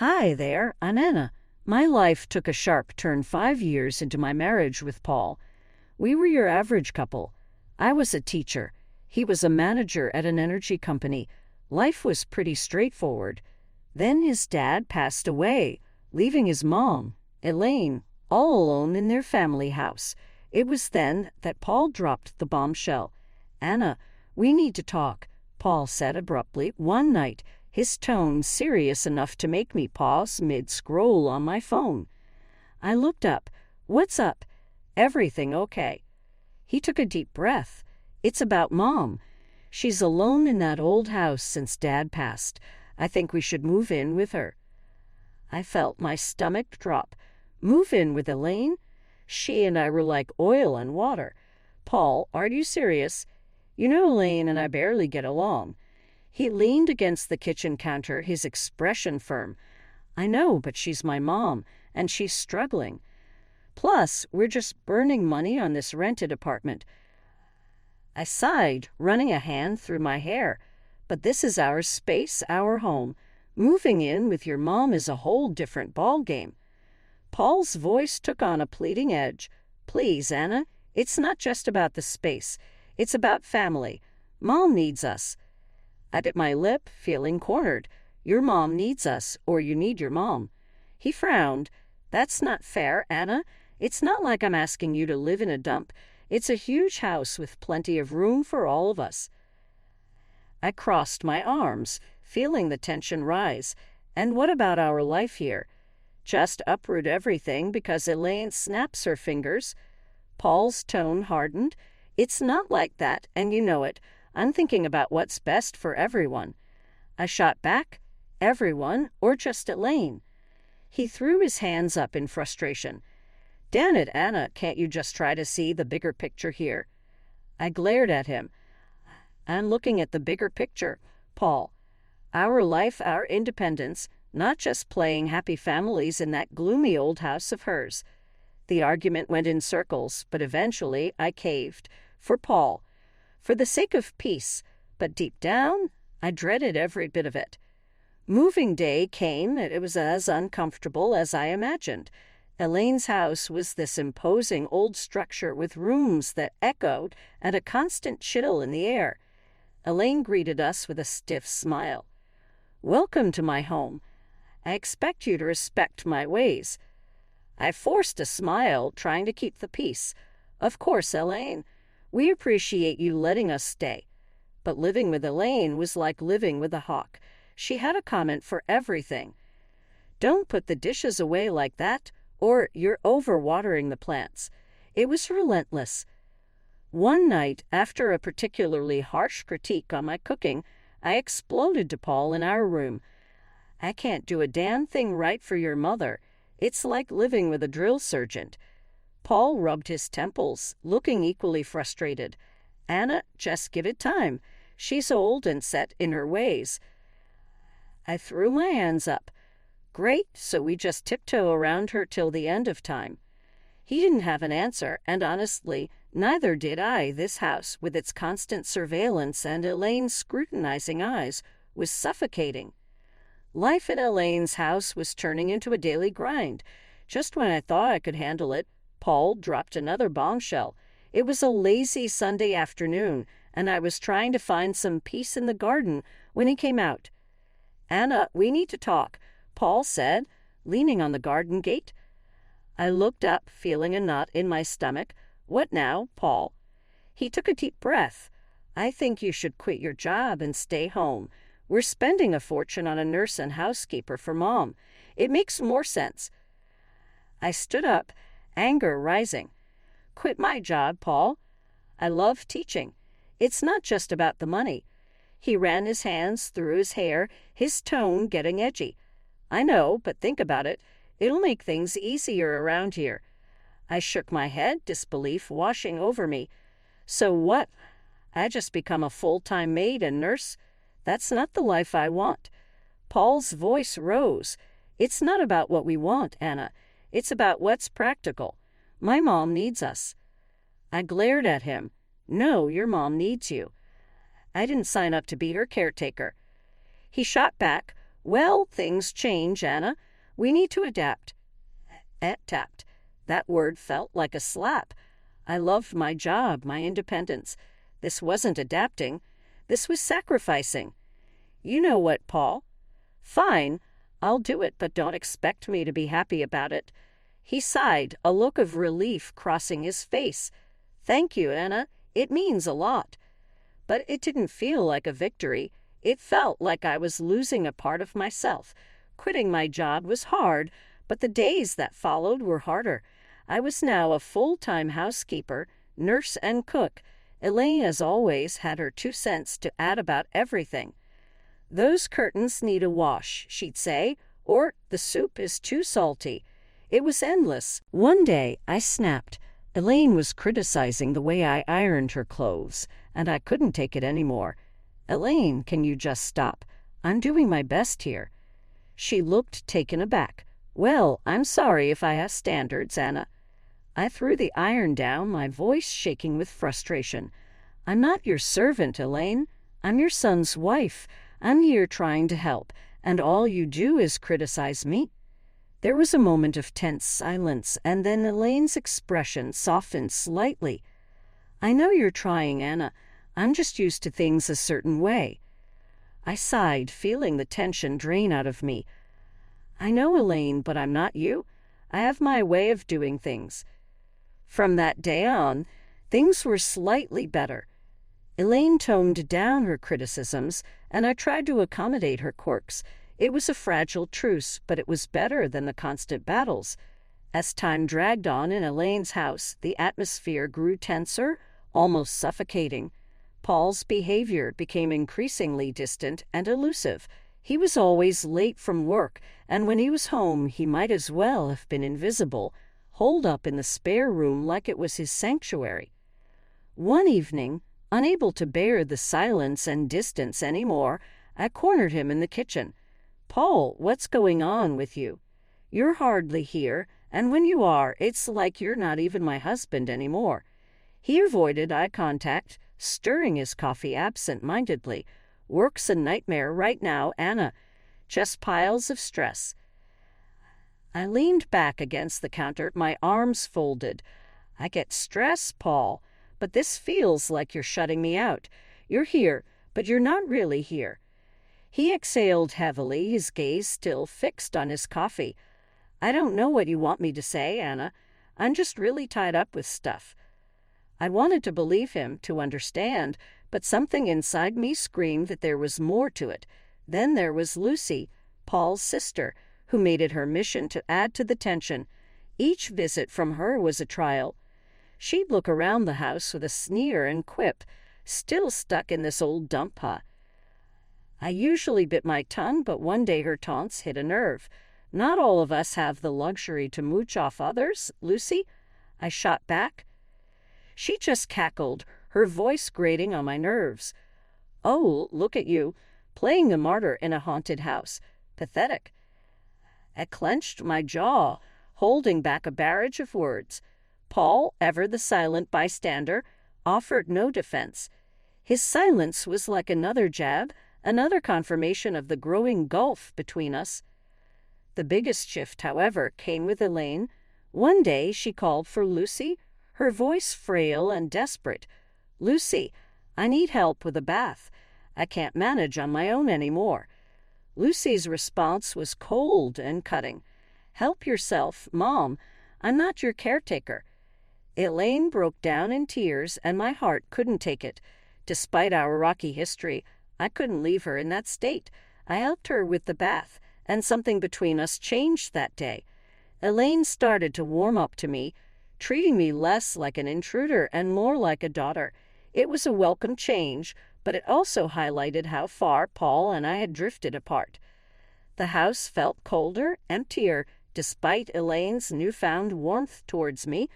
Hi there, I'm Anna. My life took a sharp turn 5 years into my marriage with Paul. We were your average couple. I was a teacher. He was a manager at an energy company. Life was pretty straightforward. Then his dad passed away, leaving his mom, Elaine, all alone in their family house. It was then that Paul dropped the bombshell. "Anna, we need to talk," Paul said abruptly one night, his tone serious enough to make me pause mid-scroll on my phone. I looked up. "What's up?" "Everything okay." He took a deep breath. "It's about Mom. She's alone in that old house since Dad passed. I think we should move in with her." I felt my stomach drop. Move in with Elaine? She and I were like oil and water. "Paul, are you serious? You know Elaine and I barely get along." He leaned against the kitchen counter, his expression firm. "I know, but she's my mom, and she's struggling. Plus, we're just burning money on this rented apartment." I sighed, running a hand through my hair. "But this is our space, our home. Moving in with your mom is a whole different ballgame." Paul's voice took on a pleading edge. "Please, Anna, it's not just about the space. It's about family. Mom needs us." I bit my lip, feeling cornered. "Your mom needs us, or you need your mom." He frowned. "That's not fair, Anna. It's not like I'm asking you to live in a dump. It's a huge house with plenty of room for all of us." I crossed my arms, feeling the tension rise. "And what about our life here? Just uproot everything because Elaine snaps her fingers?" Paul's tone hardened. "It's not like that, and you know it. I'm thinking about what's best for everyone." I shot back. "Everyone, or just Elaine?" He threw his hands up in frustration. "Damn it, Anna, can't you just try to see the bigger picture here?" I glared at him. "I'm looking at the bigger picture, Paul. Our life, our independence, not just playing happy families in that gloomy old house of hers." The argument went in circles, but eventually I caved. For Paul. For the sake of peace. But deep down, I dreaded every bit of it. Moving day came, and it was as uncomfortable as I imagined. Elaine's house was this imposing old structure with rooms that echoed and a constant chill in the air. Elaine greeted us with a stiff smile. "Welcome to my home. I expect you to respect my ways." I forced a smile, trying to keep the peace. "Of course, Elaine. We appreciate you letting us stay." But living with Elaine was like living with a hawk. She had a comment for everything. "Don't put the dishes away like that, or you're overwatering the plants." It was relentless. One night, after a particularly harsh critique on my cooking, I exploded to Paul in our room. "I can't do a damn thing right for your mother. It's like living with a drill sergeant." Paul rubbed his temples, looking equally frustrated. "Anna, just give it time. She's old and set in her ways." I threw my hands up. "Great, so we just tiptoe around her till the end of time." He didn't have an answer, and honestly, neither did I. This house, with its constant surveillance and Elaine's scrutinizing eyes, was suffocating. Life in Elaine's house was turning into a daily grind. Just when I thought I could handle it, Paul dropped another bombshell. It was a lazy Sunday afternoon, and I was trying to find some peace in the garden when he came out. "Anna, we need to talk," Paul said, leaning on the garden gate. I looked up, feeling a knot in my stomach. "What now, Paul?" He took a deep breath. "I think you should quit your job and stay home. We're spending a fortune on a nurse and housekeeper for Mom. It makes more sense." I stood up, anger rising. "Quit my job, Paul. I love teaching. It's not just about the money." He ran his hands through his hair, his tone getting edgy. "I know, but think about it. It'll make things easier around here." I shook my head, disbelief washing over me. "So what? I just become a full-time maid and nurse? That's not the life I want." Paul's voice rose. "It's not about what we want, Anna. It's about what's practical. My mom needs us." I glared at him. "No, your mom needs you. I didn't sign up to be her caretaker." He shot back. Well, things change, Anna. We need to adapt. Adapt. That word felt like a slap. I loved my job, my independence. This wasn't adapting. This was sacrificing. You know what, Paul? Fine, I'll do it, but don't expect me to be happy about it. He sighed, a look of relief crossing his face. Thank you, Anna. It means a lot. But it didn't feel like a victory. It felt like I was losing a part of myself. Quitting my job was hard, but the days that followed were harder. I was now a full-time housekeeper, nurse, and cook. Elaine, as always, had her 2 cents to add about everything. Those curtains need a wash, she'd say, or the soup is too salty. It was endless. One day, I snapped. Elaine was criticizing the way I ironed her clothes, and I couldn't take it anymore. Elaine, can you just stop? I'm doing my best here. She looked taken aback. Well, I'm sorry if I have standards, Anna. I threw the iron down, my voice shaking with frustration. I'm not your servant, Elaine. I'm your son's wife. I'm here trying to help, and all you do is criticize me. There was a moment of tense silence, and then Elaine's expression softened slightly. I know you're trying, Anna. I'm just used to things a certain way. I sighed, feeling the tension drain out of me. I know, Elaine, but I'm not you. I have my way of doing things. From that day on, things were slightly better. Elaine toned down her criticisms, and I tried to accommodate her quirks. It was a fragile truce, but it was better than the constant battles. As time dragged on in Elaine's house, the atmosphere grew tenser, almost suffocating. Paul's behavior became increasingly distant and elusive. He was always late from work, and when he was home, he might as well have been invisible, holed up in the spare room like it was his sanctuary. One evening, unable to bear the silence and distance any more, I cornered him in the kitchen. Paul, what's going on with you? You're hardly here, and when you are, it's like you're not even my husband anymore. He avoided eye contact, stirring his coffee absent-mindedly. Work's a nightmare right now, Anna. Just piles of stress. I leaned back against the counter, my arms folded. I get stress, Paul. But this feels like you're shutting me out. You're here, but you're not really here. He exhaled heavily, his gaze still fixed on his coffee. I don't know what you want me to say, Anna. I'm just really tied up with stuff. I wanted to believe him, to understand, but something inside me screamed that there was more to it. Then there was Lucy, Paul's sister, who made it her mission to add to the tension. Each visit from her was a trial. She'd look around the house with a sneer and quip, still stuck in this old dump, huh? I usually bit my tongue, but one day her taunts hit a nerve. Not all of us have the luxury to mooch off others, Lucy. I shot back. She just cackled, her voice grating on my nerves. Oh, look at you, playing the martyr in a haunted house. Pathetic. I clenched my jaw, holding back a barrage of words. Paul, ever the silent bystander, offered no defense. His silence was like another jab, another confirmation of the growing gulf between us. The biggest shift, however, came with Elaine. One day she called for Lucy, her voice frail and desperate. Lucy, I need help with a bath. I can't manage on my own anymore. Lucy's response was cold and cutting. Help yourself, Mom. I'm not your caretaker. Elaine broke down in tears, and my heart couldn't take it. Despite our rocky history, I couldn't leave her in that state. I helped her with the bath, and something between us changed that day. Elaine started to warm up to me, treating me less like an intruder and more like a daughter. It was a welcome change, but it also highlighted how far Paul and I had drifted apart. The house felt colder, emptier, despite Elaine's newfound warmth towards me.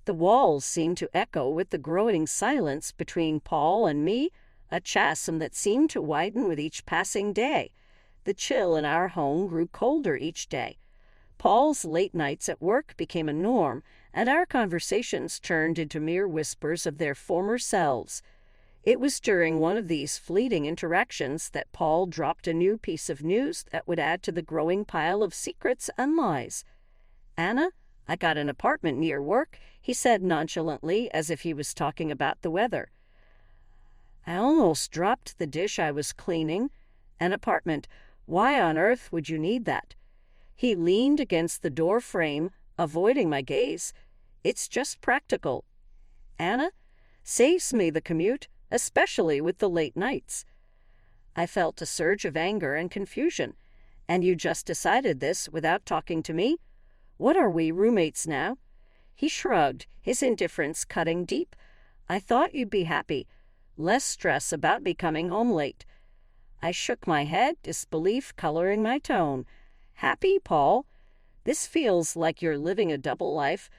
The walls seemed to echo with the growing silence between Paul and me, a chasm that seemed to widen with each passing day. The chill in our home grew colder each day. Paul's late nights at work became a norm, and our conversations turned into mere whispers of their former selves. It was during one of these fleeting interactions that Paul dropped a new piece of news that would add to the growing pile of secrets and lies. "Anna, I got an apartment near work," he said nonchalantly, as if he was talking about the weather. I almost dropped the dish I was cleaning. "An apartment? Why on earth would you need that?" He leaned against the door frame, avoiding my gaze. "It's just practical. Anna, saves me the commute, especially with the late nights." I felt a surge of anger and confusion. "And you just decided this without talking to me? What are we, roommates now?" He shrugged, his indifference cutting deep. "I thought you'd be happy. Less stress about me coming home late." I shook my head, disbelief coloring my tone. "Happy, Paul? This feels like you're living a double life.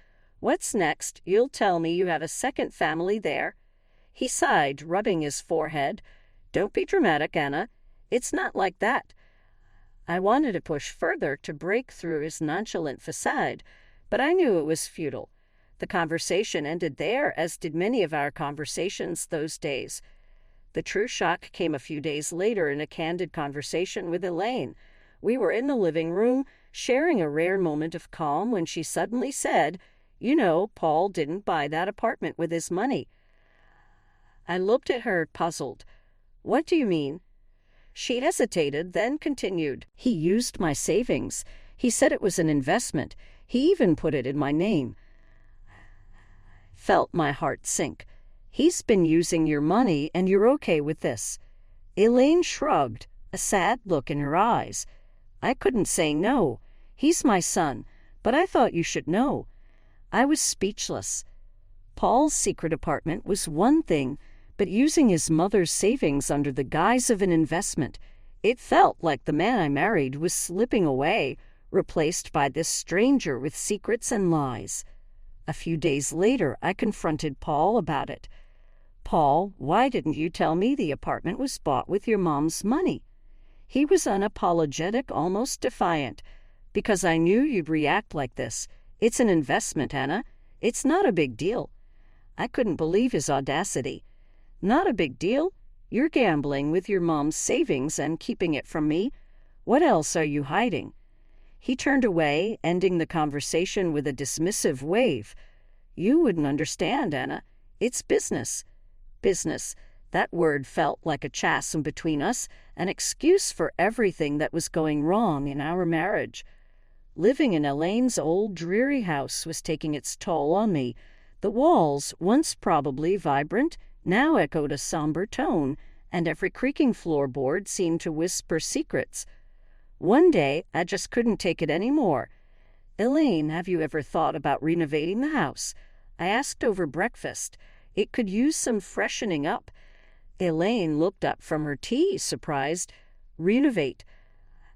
What's next? You'll tell me you have a second family there?" He sighed, rubbing his forehead. "Don't be dramatic, Anna. It's not like that." I wanted to push further to break through his nonchalant facade, but I knew it was futile. The conversation ended there, as did many of our conversations those days. The true shock came a few days later in a candid conversation with Elaine. We were in the living room, sharing a rare moment of calm, when she suddenly said, "You know, Paul didn't buy that apartment with his money." I looked at her, puzzled. "What do you mean?" She hesitated, then continued. "He used my savings. He said it was an investment. He even put it in my name." Felt my heart sink. "He's been using your money, and you're okay with this?" Elaine shrugged, a sad look in her eyes. "I couldn't say no. He's my son, but I thought you should know." I was speechless. Paul's secret apartment was one thing, but using his mother's savings under the guise of an investment, it felt like the man I married was slipping away, replaced by this stranger with secrets and lies. A few days later, I confronted Paul about it. "Paul, why didn't you tell me the apartment was bought with your mom's money?" He was unapologetic, almost defiant. "Because I knew you'd react like this. It's an investment, Anna. It's not a big deal." I couldn't believe his audacity. "Not a big deal? You're gambling with your mom's savings and keeping it from me. What else are you hiding?" He turned away, ending the conversation with a dismissive wave. "You wouldn't understand, Anna. It's business." Business. That word felt like a chasm between us, an excuse for everything that was going wrong in our marriage. Living in Elaine's old, dreary house was taking its toll on me. The walls, once probably vibrant, now echoed a somber tone, and every creaking floorboard seemed to whisper secrets. One day, I just couldn't take it any more. "Elaine, have you ever thought about renovating the house?" I asked over breakfast. It could use some freshening up. Elaine looked up from her tea, surprised. "Renovate?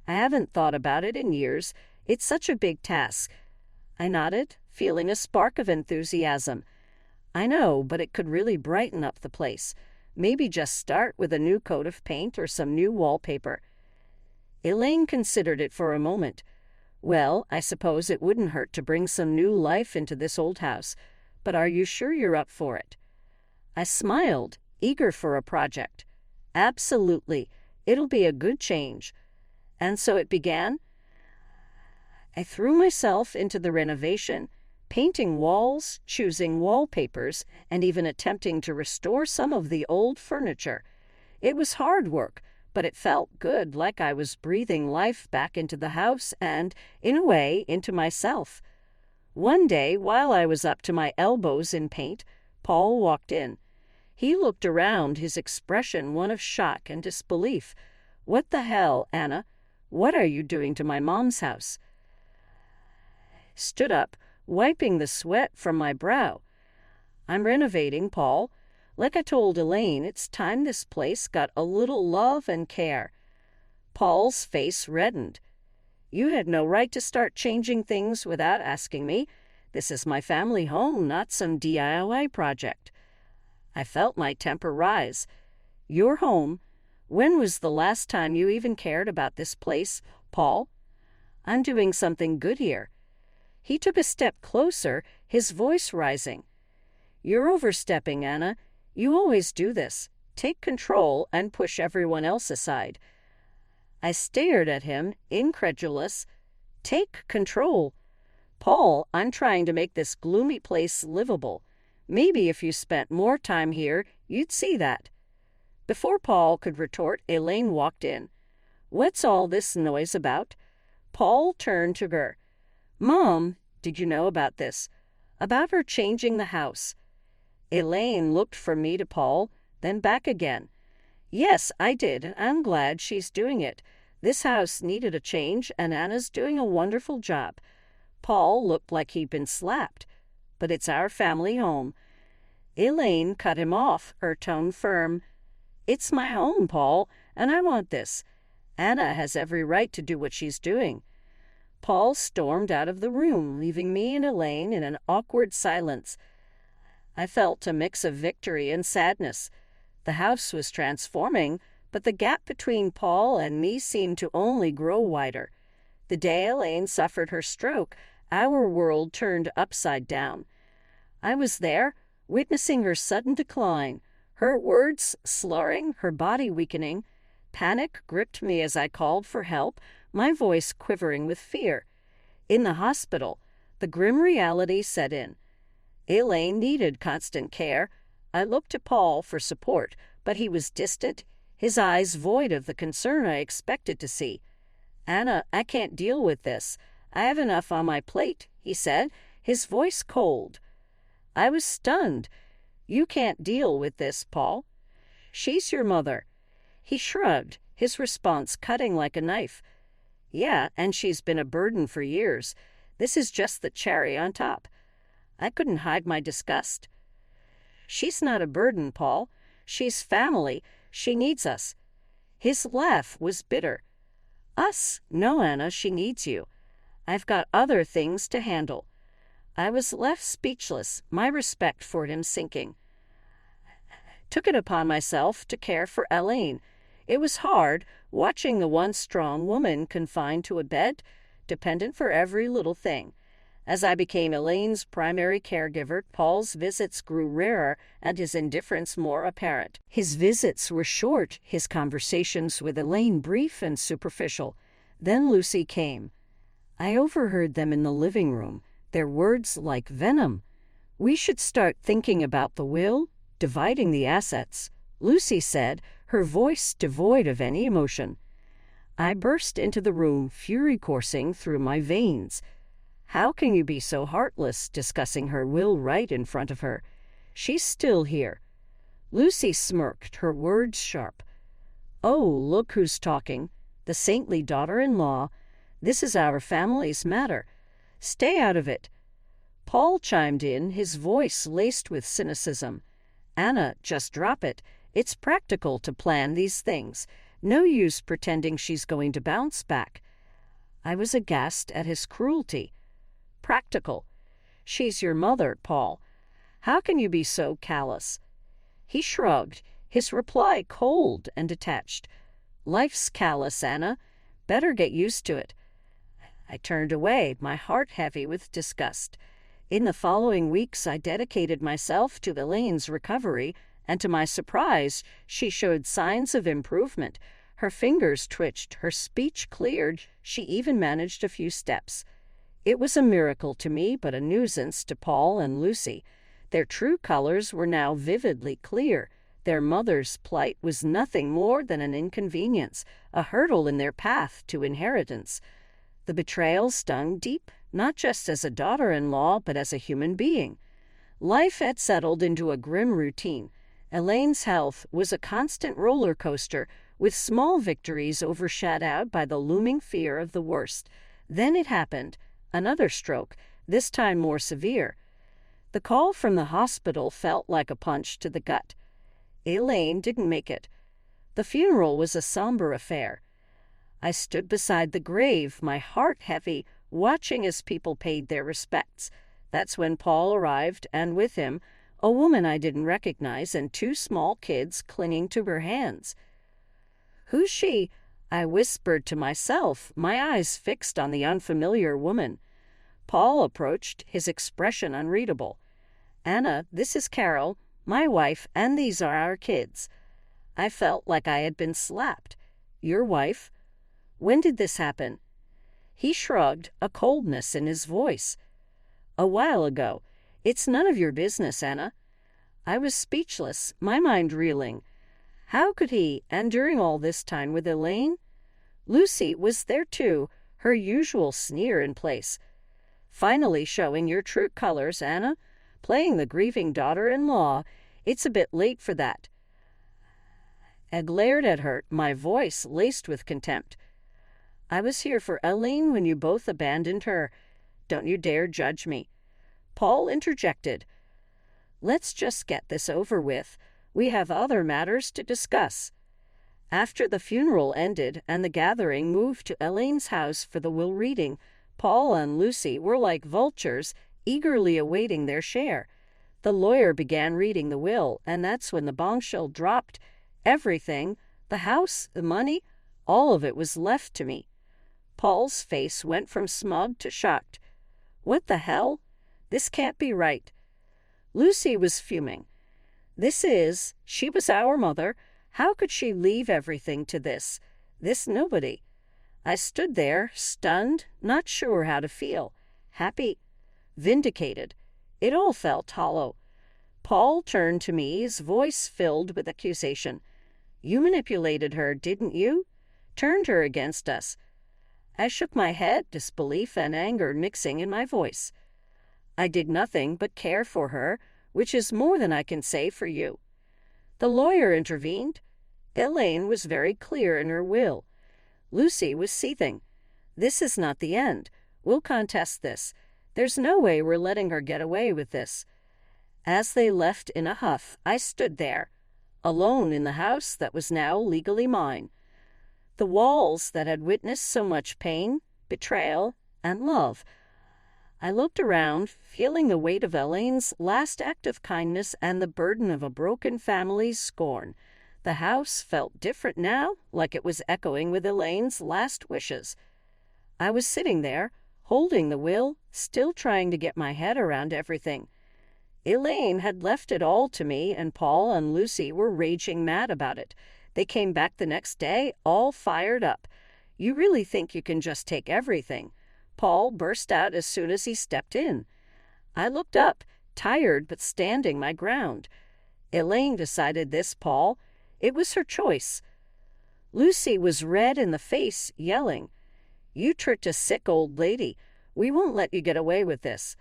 I haven't thought about it in years. It's such a big task." I nodded, feeling a spark of enthusiasm. "I know, but it could really brighten up the place. Maybe just start with a new coat of paint or some new wallpaper." Elaine considered it for a moment. "Well, I suppose it wouldn't hurt to bring some new life into this old house. But are you sure you're up for it?" I smiled, eager for a project. "Absolutely. It'll be a good change." And so it began. I threw myself into the renovation, painting walls, choosing wallpapers, and even attempting to restore some of the old furniture. It was hard work, but it felt good, like I was breathing life back into the house and, in a way, into myself. One day, while I was up to my elbows in paint, Paul walked in. He looked around, his expression one of shock and disbelief. "What the hell, Anna? What are you doing to my mom's house?" Stood up, wiping the sweat from my brow. "I'm renovating, Paul. Like I told Elaine, it's time this place got a little love and care." Paul's face reddened. "You had no right to start changing things without asking me. This is my family home, not some DIY project." I felt my temper rise. "Your home? When was the last time you even cared about this place, Paul? I'm doing something good here." He took a step closer, his voice rising. "You're overstepping, Anna. You always do this. Take control and push everyone else aside. I stared at him, incredulous. Take control? Paul, I'm trying to make this gloomy place livable. Maybe if you spent more time here, you'd see that. Before Paul could retort, Elaine walked in. What's all this noise about? Paul turned to her. Mom, did you know about this? About her changing the house. Elaine looked from me to Paul, then back again. Yes, I did. I'm glad she's doing it. This house needed a change, and Anna's doing a wonderful job. Paul looked like he'd been slapped. But it's our family home. Elaine cut him off, her tone firm. It's my home, Paul, and I want this. Anna has every right to do what she's doing. Paul stormed out of the room, leaving me and Elaine in an awkward silence. I felt a mix of victory and sadness. The house was transforming, but the gap between Paul and me seemed to only grow wider. The day Elaine suffered her stroke, our world turned upside down. I was there, witnessing her sudden decline, her words slurring, her body weakening. Panic gripped me as I called for help, my voice quivering with fear. In the hospital, the grim reality set in. Elaine needed constant care. I looked to Paul for support, but he was distant, his eyes void of the concern I expected to see. Anna, I can't deal with this. I have enough on my plate, he said, his voice cold. I was stunned. You can't deal with this, Paul. She's your mother. He shrugged, his response cutting like a knife. Yeah, and she's been a burden for years. This is just the cherry on top. I couldn't hide my disgust. She's not a burden, Paul. She's family. She needs us. His laugh was bitter. Us? No, Anna, she needs you. I've got other things to handle. I was left speechless, my respect for him sinking. Took it upon myself to care for Elaine. It was hard, watching the once strong woman confined to a bed, dependent for every little thing. As I became Elaine's primary caregiver, Paul's visits grew rarer and his indifference more apparent. His visits were short, his conversations with Elaine brief and superficial. Then Lucy came. I overheard them in the living room, their words like venom. We should start thinking about the will, dividing the assets, Lucy said, her voice devoid of any emotion. I burst into the room, fury coursing through my veins. How can you be so heartless, discussing her will right in front of her? She's still here. Lucy smirked, her words sharp. Oh, look who's talking. The saintly daughter-in-law. This is our family's matter. Stay out of it. Paul chimed in, his voice laced with cynicism. Anna, just drop it. It's practical to plan these things. No use pretending she's going to bounce back. I was aghast at his cruelty. Practical. She's your mother, Paul. How can you be so callous? He shrugged, his reply cold and detached. Life's callous, Anna. Better get used to it. I turned away, my heart heavy with disgust. In the following weeks, I dedicated myself to Elaine's recovery, and to my surprise, she showed signs of improvement. Her fingers twitched, her speech cleared, she even managed a few steps. It was a miracle to me, but a nuisance to Paul and Lucy. Their true colors were now vividly clear. Their mother's plight was nothing more than an inconvenience, a hurdle in their path to inheritance. The betrayal stung deep, not just as a daughter-in-law, but as a human being. Life had settled into a grim routine. Elaine's health was a constant roller coaster, with small victories overshadowed by the looming fear of the worst. Then it happened. Another stroke, this time more severe. The call from the hospital felt like a punch to the gut. Elaine didn't make it. The funeral was a somber affair. I stood beside the grave, my heart heavy, watching as people paid their respects. That's when Paul arrived, and with him, a woman I didn't recognize and two small kids clinging to her hands. Who's she? I whispered to myself, my eyes fixed on the unfamiliar woman. Paul approached, his expression unreadable. Anna, this is Carol, my wife, and these are our kids. I felt like I had been slapped. Your wife? When did this happen? He shrugged, a coldness in his voice. A while ago. It's none of your business, Anna. I was speechless, my mind reeling. How could he, and during all this time with Elaine? Lucy was there too, her usual sneer in place. Finally showing your true colors, Anna. Playing the grieving daughter-in-law. It's a bit late for that. I glared at her, my voice laced with contempt. I was here for Elaine when you both abandoned her. Don't you dare judge me. Paul interjected. Let's just get this over with. We have other matters to discuss. After the funeral ended and the gathering moved to Elaine's house for the will reading, Paul and Lucy were like vultures, eagerly awaiting their share. The lawyer began reading the will, and that's when the bombshell dropped. Everything, the house, the money, all of it was left to me. Paul's face went from smug to shocked. What the hell? This can't be right. Lucy was fuming. She was our mother. How could she leave everything to this nobody? I stood there, stunned, not sure how to feel. Happy, vindicated. It all felt hollow. Paul turned to me, his voice filled with accusation. You manipulated her, didn't you? Turned her against us. I shook my head, disbelief and anger mixing in my voice. I did nothing but care for her, which is more than I can say for you. The lawyer intervened. Elaine was very clear in her will. Lucy was seething. This is not the end. We'll contest this. There's no way we're letting her get away with this. As they left in a huff, I stood there, alone in the house that was now legally mine. The walls that had witnessed so much pain, betrayal, and love. I looked around, feeling the weight of Elaine's last act of kindness and the burden of a broken family's scorn. The house felt different now, like it was echoing with Elaine's last wishes. I was sitting there, holding the will, still trying to get my head around everything. Elaine had left it all to me, and Paul and Lucy were raging mad about it. They came back the next day, all fired up. You really think you can just take everything? Paul burst out as soon as he stepped in. I looked up, tired but standing my ground. Elaine decided this, Paul. It was her choice. Lucy was red in the face, yelling, You tricked a sick old lady. We won't let you get away with this.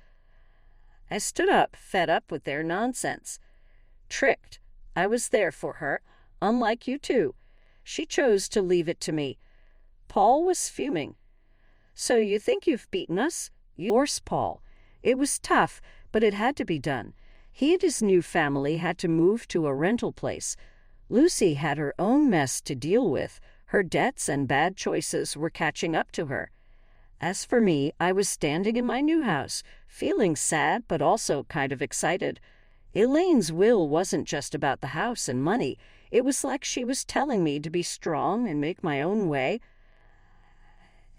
I stood up, fed up with their nonsense. Tricked. I was there for her, unlike you two. She chose to leave it to me. Paul was fuming. So you think you've beaten us? Yours, Paul. It was tough, but it had to be done. He and his new family had to move to a rental place. Lucy had her own mess to deal with. Her debts and bad choices were catching up to her. As for me, I was standing in my new house, feeling sad but also kind of excited. Elaine's will wasn't just about the house and money. It was like she was telling me to be strong and make my own way.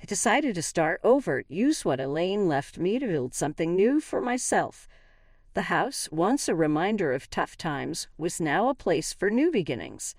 I decided to start over, use what Elaine left me to build something new for myself. The house, once a reminder of tough times, was now a place for new beginnings.